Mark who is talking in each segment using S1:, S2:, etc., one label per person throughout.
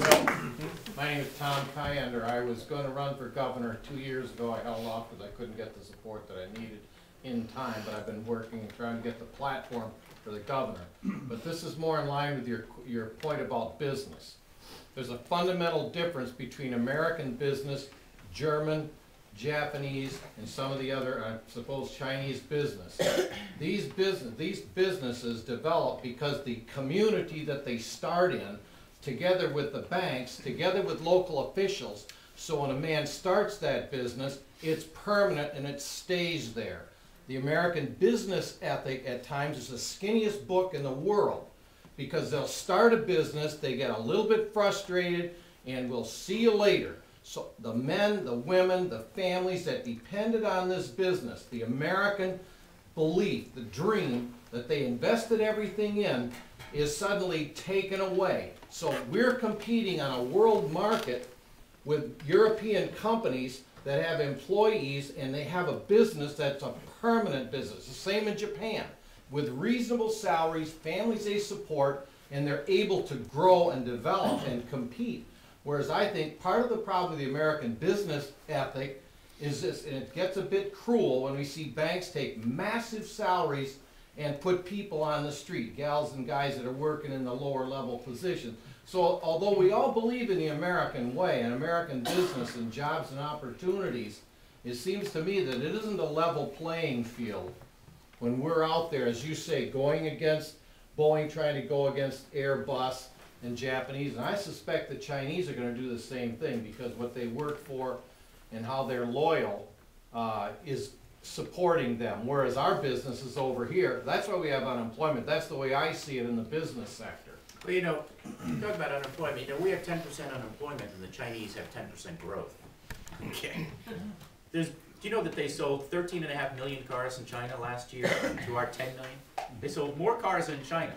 S1: Well, my name is Tom Kyender. I was going to run for governor 2 years ago. I held off because I couldn't get the support that I needed in time, but I've been working and trying to get the platform for the governor. But this is more in line with your point about business. There's a fundamental difference between American business, German, Japanese, and some of the other, I suppose, Chinese business. These businesses develop because the community that they start in, together with the banks, together with local officials, so when a man starts that business, it's permanent and it stays there. The American business ethic at times is the skinniest book in the world, because they'll start a business, they get a little bit frustrated, and we'll see you later. So the men, the women, the families that depended on this business, the American belief, the dream that they invested everything in, is suddenly taken away. So we're competing on a world market with European companies that have employees, and they have a business that's a permanent business. The same in Japan, with reasonable salaries, families they support, and they're able to grow and develop and compete. Whereas I think part of the problem with the American business ethic is this, and it gets a bit cruel when we see banks take massive salaries and put people on the street, gals and guys that are working in the lower level position. So although we all believe in the American way and American business and jobs and opportunities, it seems to me that it isn't a level playing field when we're out there, as you say, going against Boeing, trying to go against Airbus and Japanese, and I suspect the Chinese are going to do the same thing, because what they work for and how they're loyal is supporting them, whereas our business is over here. That's why we have unemployment. That's the way I see it in the business sector.
S2: Well, you know, talk about unemployment. You know, we have 10% unemployment, and the Chinese have 10% growth. Okay. Do you know that they sold 13.5 million cars in China last year to our 10 million? They sold more cars in China.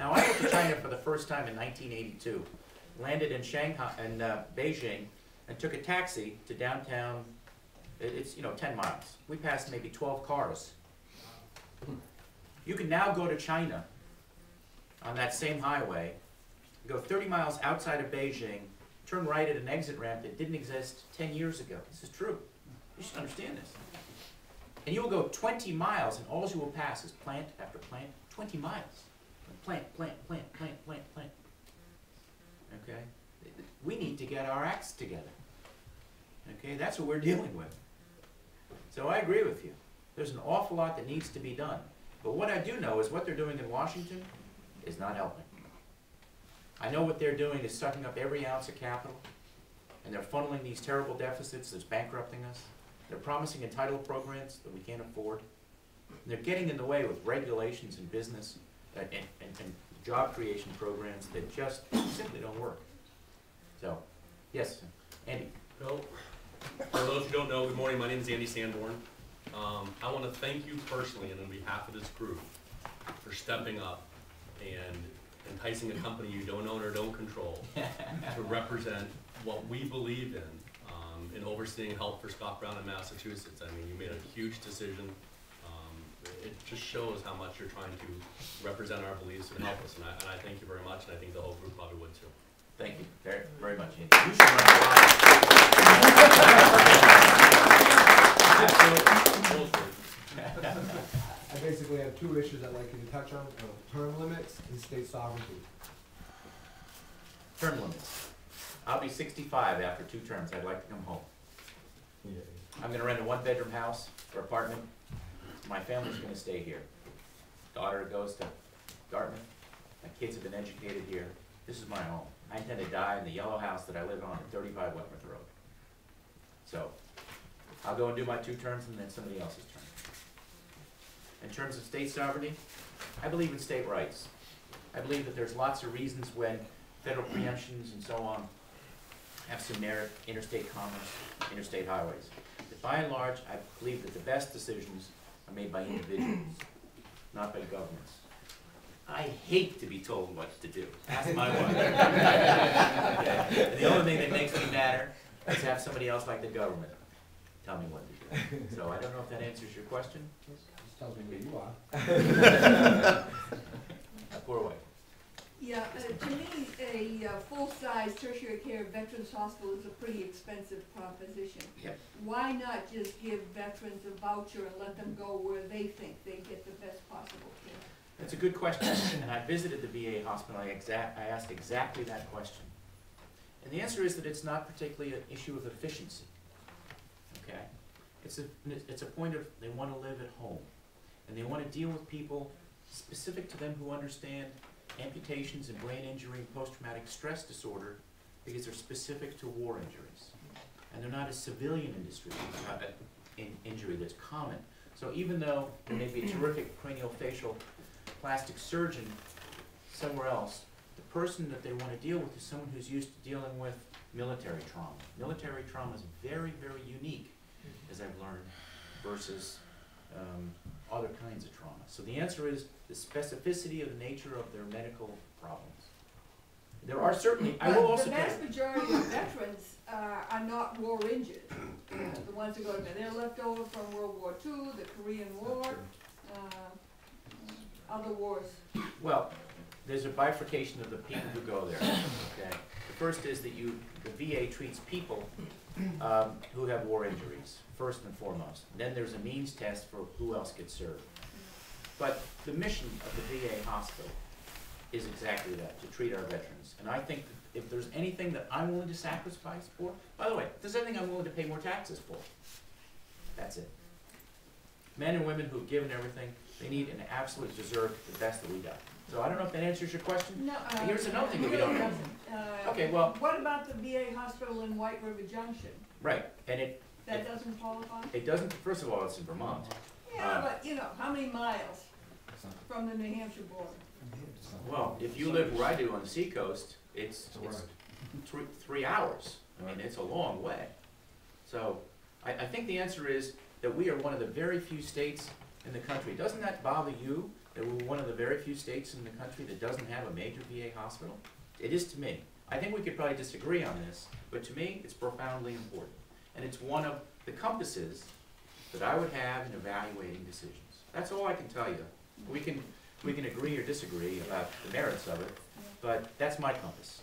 S2: Now, I went to China for the first time in 1982, landed in Shanghai and Beijing, and took a taxi to downtown. It's, you know, 10 miles. We passed maybe 12 cars. You can now go to China on that same highway, go 30 miles outside of Beijing, turn right at an exit ramp that didn't exist 10 years ago. This is true. You should understand this. And you will go 20 miles, and all you will pass is plant after plant, 20 miles. Plant, plant, plant, plant, plant, plant. Okay? We need to get our acts together. Okay? That's what we're dealing with. So I agree with you. There's an awful lot that needs to be done. But what I do know is what they're doing in Washington is not helping. I know what they're doing is sucking up every ounce of capital, and they're funneling these terrible deficits that's bankrupting us. They're promising entitled programs that we can't afford. And they're getting in the way with regulations and business and job creation programs that just simply don't work. So, yes, Andy.
S3: Bill, for those who don't know, good morning. My name is Andy Sanborn. I want to thank you personally and on behalf of this group for stepping up and enticing a company you don't own or don't control to represent what we believe in overseeing health for Scott Brown in Massachusetts. I mean, you made a huge decision. It just shows how much you're trying to represent our beliefs and help us, and I thank you very much, and I think the whole group probably would too.
S2: Thank you very, very much, Andy. You should run for office.
S4: I basically have two issues I'd like you to touch on, term limits and state sovereignty.
S2: Term limits. I'll be 65 after 2 terms. I'd like to come home.
S4: Yeah.
S2: I'm going to rent a 1-bedroom house or apartment. My family's going to stay here. Daughter goes to Dartmouth. My kids have been educated here. This is my home. I intend to die in the yellow house that I live on at 35 Wentworth Road. So I'll go and do my 2 terms and then somebody else's term. In terms of state sovereignty, I believe in state rights. I believe that there's lots of reasons when federal preemptions and so on have some merit, interstate commerce, interstate highways. But by and large, I believe that the best decisions are made by individuals, not by governments. I hate to be told what to do. Ask my wife. Okay. The only thing that makes me matter is to have somebody else like the government tell me what to do. So I don't know if that answers your question.
S4: Just tells me where you are.
S2: A poor wife.
S5: Yeah, to me, a full-size tertiary care veterans hospital is a pretty expensive proposition.
S2: Yep.
S5: Why not just give veterans a voucher and let them go where they think they get the best possible care?
S2: That's a good question, and I visited the VA hospital, I asked exactly that question. And the answer is that it's not particularly an issue of efficiency, okay? It's a point of, they wanna live at home, and they wanna deal with people specific to them who understand amputations and brain injury and post-traumatic stress disorder, because they're specific to war injuries. And they're not a civilian industry, injury that's common. So even though there may be a terrific craniofacial plastic surgeon somewhere else, the person that they want to deal with is someone who's used to dealing with military trauma. Military trauma is very, very unique, as I've learned, versus other kinds of trauma. So the answer is the specificity of the nature of their medical problems. There are certainly, I will also
S5: The
S2: tell you,
S5: vast majority of veterans are not war injured. The ones who go to bed, they're left over from World War II, the Korean War, other wars.
S2: well, there's a bifurcation of the people who go there, okay? The first is that the VA treats people who have war injuries, first and foremost. Then there's a means test for who else gets served. But the mission of the VA hospital is exactly that, to treat our veterans. And I think that if there's anything that I'm willing to sacrifice for, by the way, if there's anything I'm willing to pay more taxes for, that's it. Men and women who've given everything, they need and absolutely deserve the best that we got. So I don't know if that answers your question.
S5: No,
S2: Here's another thing that we
S5: it really
S2: don't
S5: doesn't.
S2: Okay, well,
S5: What about the VA hospital in White River Junction?
S2: right, and
S5: That doesn't qualify?
S2: it doesn't, first of all, it's in Vermont.
S5: Yeah, but you know, how many miles from the New Hampshire border?
S2: Well, if you live where I do on the seacoast, it's 3 hours. I mean, it's a long way. So I think the answer is that we are one of the very few states in the country. Doesn't that bother you, that we're one of the very few states in the country that doesn't have a major VA hospital? It is to me. I think we could probably disagree on this, but to me, it's profoundly important. And it's one of the compasses that I would have in evaluating decisions. That's all I can tell you. We can agree or disagree about the merits of it, but that's my compass.